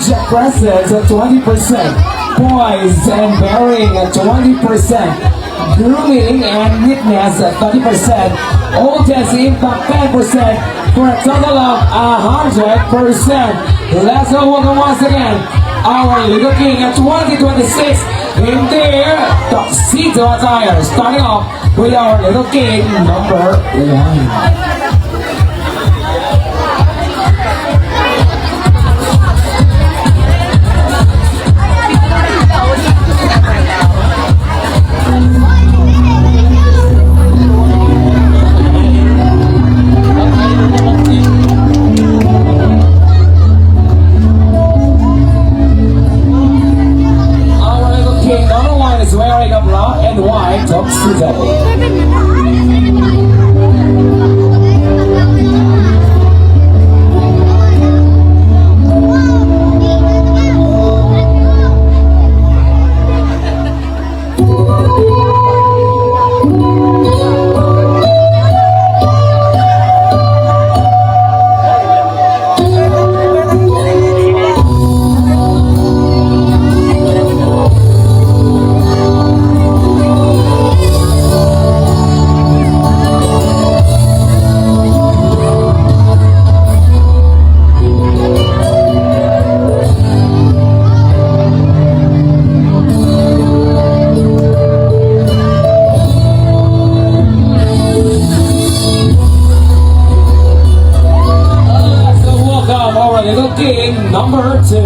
age presence at 20%, poise and bearing at 20%, grooming and neatness at 30%, oldest impact 10%, for a total of 100%. Let's go welcome once again our little king at 2026 in their tuxedo attire. Starting off with our little king number 1. Wearing a black and white tuxedo. Little king number 2.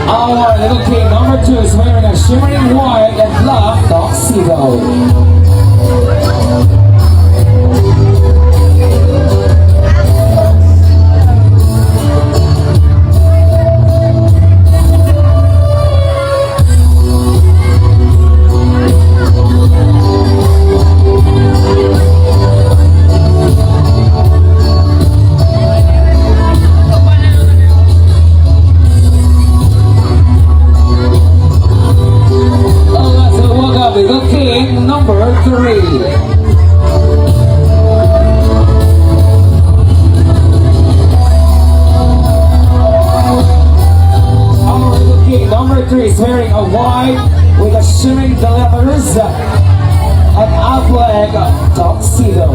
Our little king number 2 is wearing a shimmering white and black tuxedo. Little king number 3. Our little king number 3 is wearing a white with a shimmering letters, an Affleck tuxedo.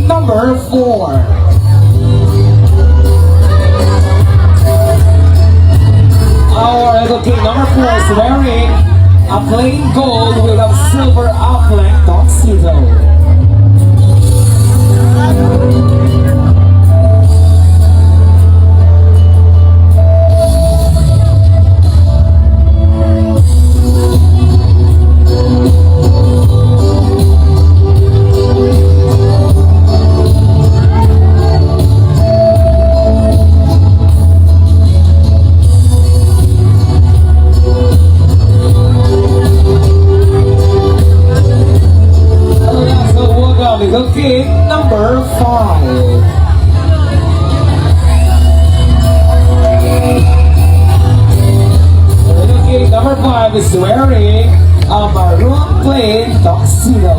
Number 4. Our little king number 4 is wearing a plain gold with a silver Affleck tuxedo. Little king number 5. Little king number 5 is wearing a maroon plain tuxedo.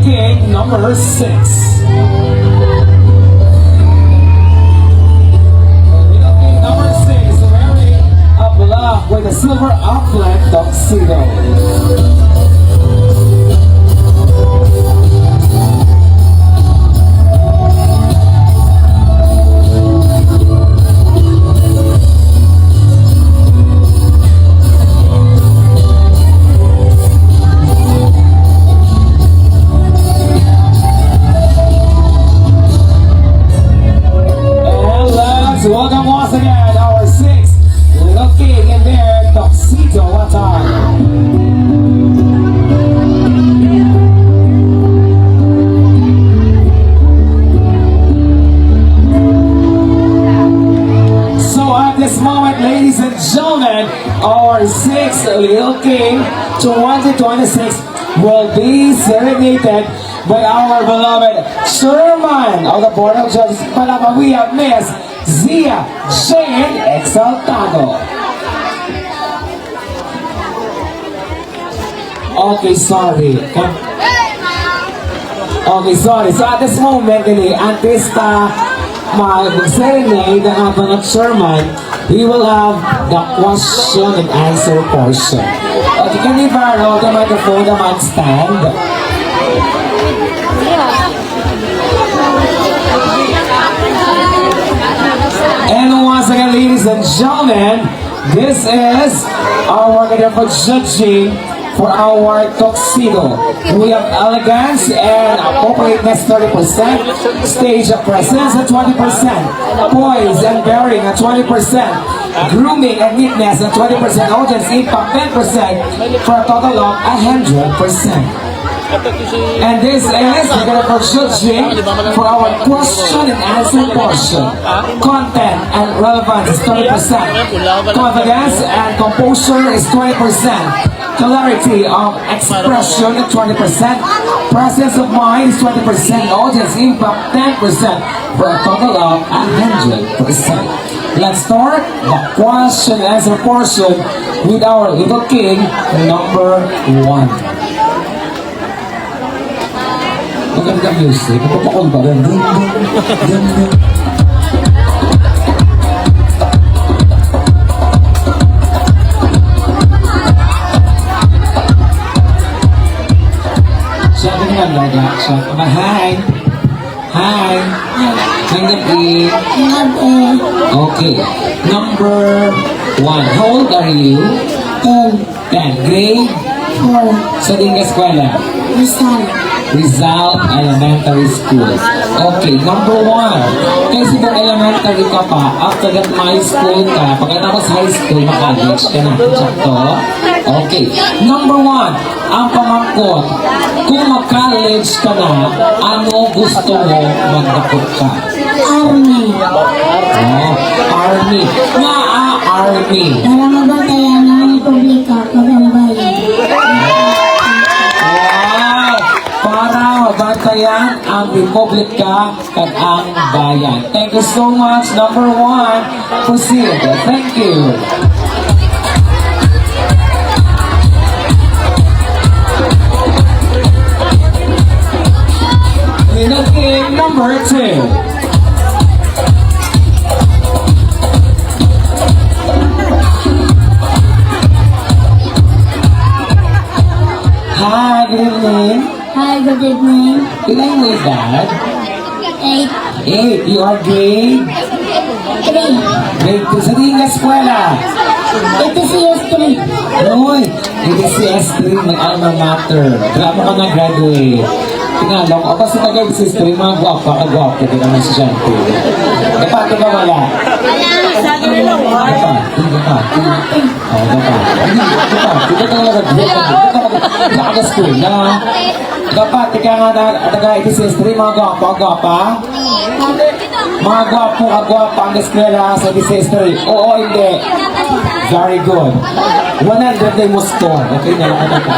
King number 6. Little king number 6 wearing a black with a silver Affleck tuxedo. Little King 2026 will be serenaded by our beloved Chairman of the Board of Judges. Palama, we have Miss Zia Jane Exaltado. Okay, sorry. Okay, sorry. So at this moment, artista mag-serenade ang ating chairman, we will have the question and answer portion. Okay, can you borrow the microphone naman stand? And once again, ladies and gentlemen, this is our order for judging for our tuxedo. We have elegance and appropriateness 30%, stage presence at 20%, poise and bearing at 20%, grooming and neatness at 20%, audience impact 10%, for a total of 100%. And this is the for judging for our question and answer portion. Content and relevance is 20%. Confidence and composure is 20%. Clarity of expression is 20%. Presence of mind is 20%. Audience impact 10% for a total of 100%. Let's start the question and answer portion with our Little King number 1. Maganda music. Papapakol ba? Dun, dun, dun, dun. Siya din naman laga. Siya. Hi. Hi. Hanggang Okay. Number 1. How old are you? 10. Grade? 4. Sa din ka eskwela? Rizal Elementary School. Okay, number 1. Kasi kung elementary ka pa, after that high school ka, pagkatapos high school, maka-college ka na. Sakto? Okay. Number 1, ang pamangkot. Kung mag-college ka na, ano gusto mo magdakot ka? Army. Oh, Army. Army. Para mabantayan ng Republika pag ang bayan. Para mabantayan ang Republika at ang bayan. Thank you so much. Number 1, proceed. Thank you. Little King number 2. Hi, good evening. Hi, good evening. Ilan mo edad? 8, 8. You are grade? 3. Grade 2. Sa tingin ka eskwela? Ito si S3. Uy, ito si S3, may alma mater. Grabe ka na-graduate. Tingalong, o kasi tagay si S3, mga gwapa, kagwapo, di naman si Shanti. Dapat, di ba wala? Sabi nila, Dapat, hindi ka. Oo, dapat. Hindi ka talaga school na. Dapat, tika nga taga ito si S3, mga gwapa. Mga gwapo ang eskwela sa SS3. Oo, hindi. Very good. 100 day mo score. Okay na lang ako.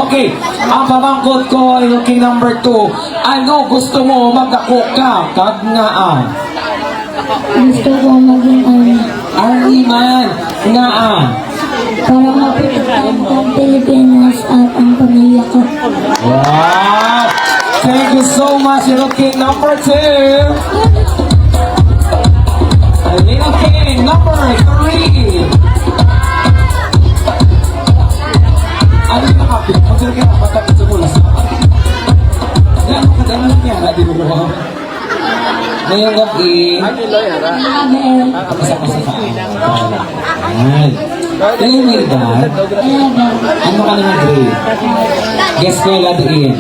Okay. Ang pamangkot ko, yung king number 2. Ano gusto mo magdako ka? Kagnaan. Gusto ko maging army. Army man. Ngaan. Para maprotektahan ang Pilipinas at ang pamilya ko. Wow. Thank you so much, Little King number 2. Little King number 3. Ano yung nakapit? Magkala ka napatapit sa mula sa yan, makadala lang yan. Di mo ba? Ngayong gabi, kasama sa Ayan. Ilang may edad? 11. Ano ka naman grade? Guess ko yung din.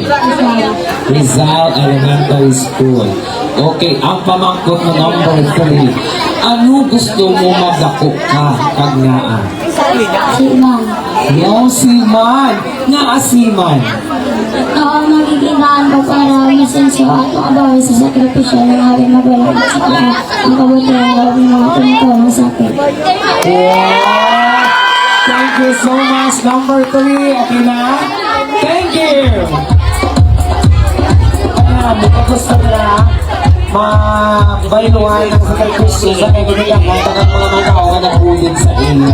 Rizal Elementary School. Okay, ang pamangkot mo number 3. Ano gusto mo magdako ka? Kagnaan. Siman. No, siman. Nga asiman. Oo, magigilaan ko para masenso at makabawi sa sakripisyo ng aming magulang at saka ang kabutihan ng mga tumutulong sa akin. Wow! Thank you so much. Number 3, okay na? Thank you! Ayan, kung gusto na mabayluhan ng sa kay Christian sa kay Ganyan, kanta ng mga tao na nag-ulit sa inyo.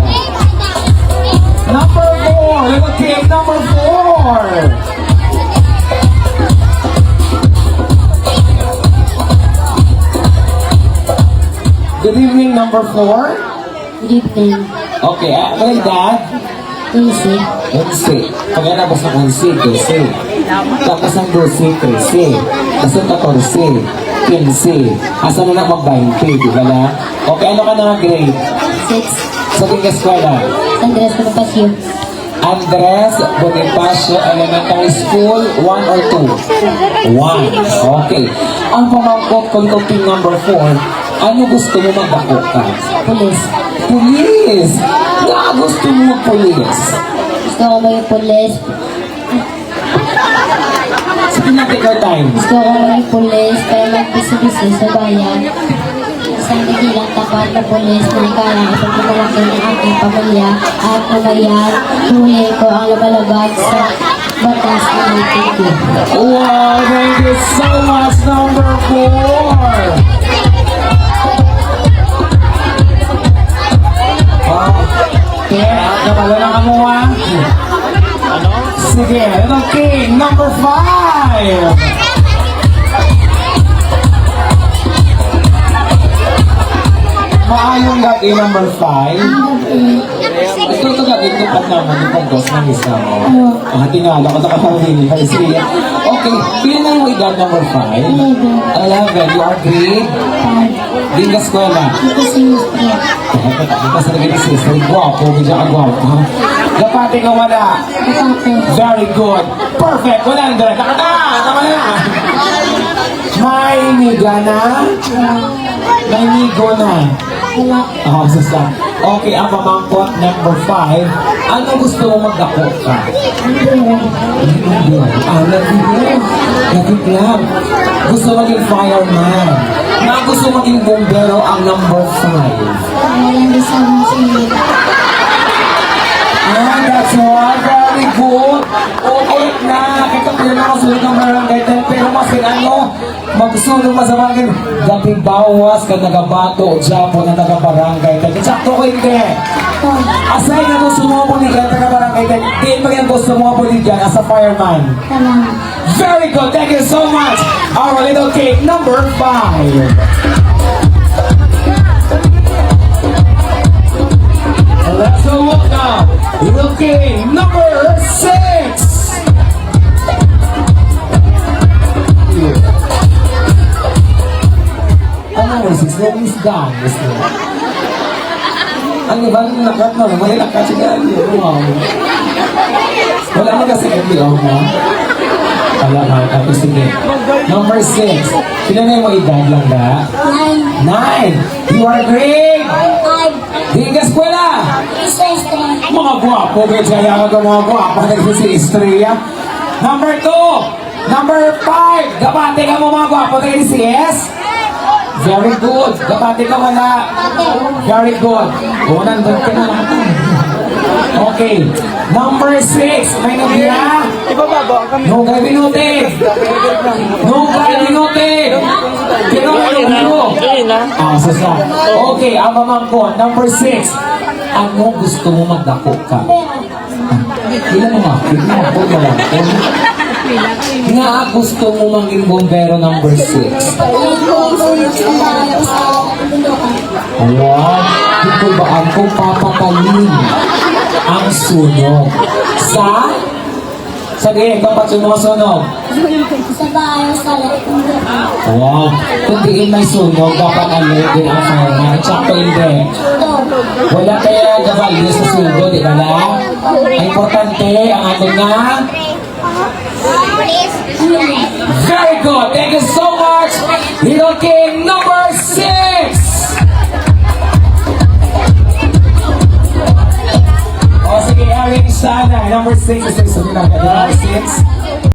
Number 4, little kid, number 4. Good evening, number 4. Good evening. Okay, my dad. Easy. 11. Pagkatapos ng 11, 13. Tapos ng 12, 13. Tapos ng 14, 15. Asa na na mag-20, di ba na? Okay, ano ka na grade? 6. Sa tingin eskwela? Andres Bonifacio. Andres Bonifacio Elementary School, 1 or 2? 1. Okay. Ang pamangkot kong topic number 4, ano gusto mo magdako ka? Pulis. Pulis! Na gusto mo mag-pulis? Gusto ko maging pulis. Sige na, take your time. Gusto ko maging pulis para magbisi-bisi sa bayan. Isang nagilang tapat na pulis na kaya ipagmamalaki ng aking pamilya at umayan, huli ko ang labalabag sa batas ng Tiki. Wow, thank you so much, number 4. Kaya, kabalo na mo ha? Sige, okay, number 5. Maayong gabi, number 5. Ito ito gabi, tupat naman yung pag-boss ng isa mo. Tingala ko, nakapamili ka. Sige. Okay, pila na yung edad, number 5? 11. You are grade? Din ka eskwela? Kasi naging ni sister, guwapo, medyo ka guwapo. Gapati ka wala. Very good. Perfect. 100. Nakata! Tama na. May niga na? May nigo na. Oh, sasa. Okay, ang pamangkot, number 5. Ano gusto mo magdako ka? Nakit lang. Gusto maging fireman. Na gusto maging bombero ang number 5. That's one. Very good. Okay na. Kita pinakasunod ng barangay 10. Pero mas ano, magsunod mo sa mga gabi bawas ka nagabato o dyapo na taga-barangay 10. Sakto ko hindi. Asay na gusto mo po ni ka taga-barangay 10. Di ba yan gusto mo po ni dyan as a fireman? Very good. Thank you so much. Our little cake number 5. Let's go up now. Little King number 6. Ano number 6? No, is gone. Ang iba yung nakat na, may nakat siya. Wala mo kasi MBO mo. Wala ka, tapos sige. Number 6. Sila na yung edad lang ba? 9. You are great. Di ka eskwela. Mga guwapo, kaya ka mga guwapo. Nagsin si Estrella. Number 2. Number 5. Gapate ka mo mga guwapo. Nagsin si S. Very good. Gapate ka wala. Very good. Unang doon ka na lang. Okay. Number 6. May nabira. Nugay binutin. Nugay binutin. Sasa. Okay, ang mamang ko. Number 6. Ano gusto mo magdako ka? Ilan mo nga? Ilan mo lang. Nga gusto mo maging bombero number 6. Wow. Ito ba ang kung papatalin ang sunog? Sige, kapag sumusunog. Sa bahay, sa lahat. Wow. Kung diin may sunog, dapat alert din ang fireman. Tsaka hindi. Wala kaya gabalyo sa sugo, di ba na? Ang importante, ang ating nga. Very good. Thank you so much. Little King number 6. O sige, Eric sana. Number 6 is sunod na.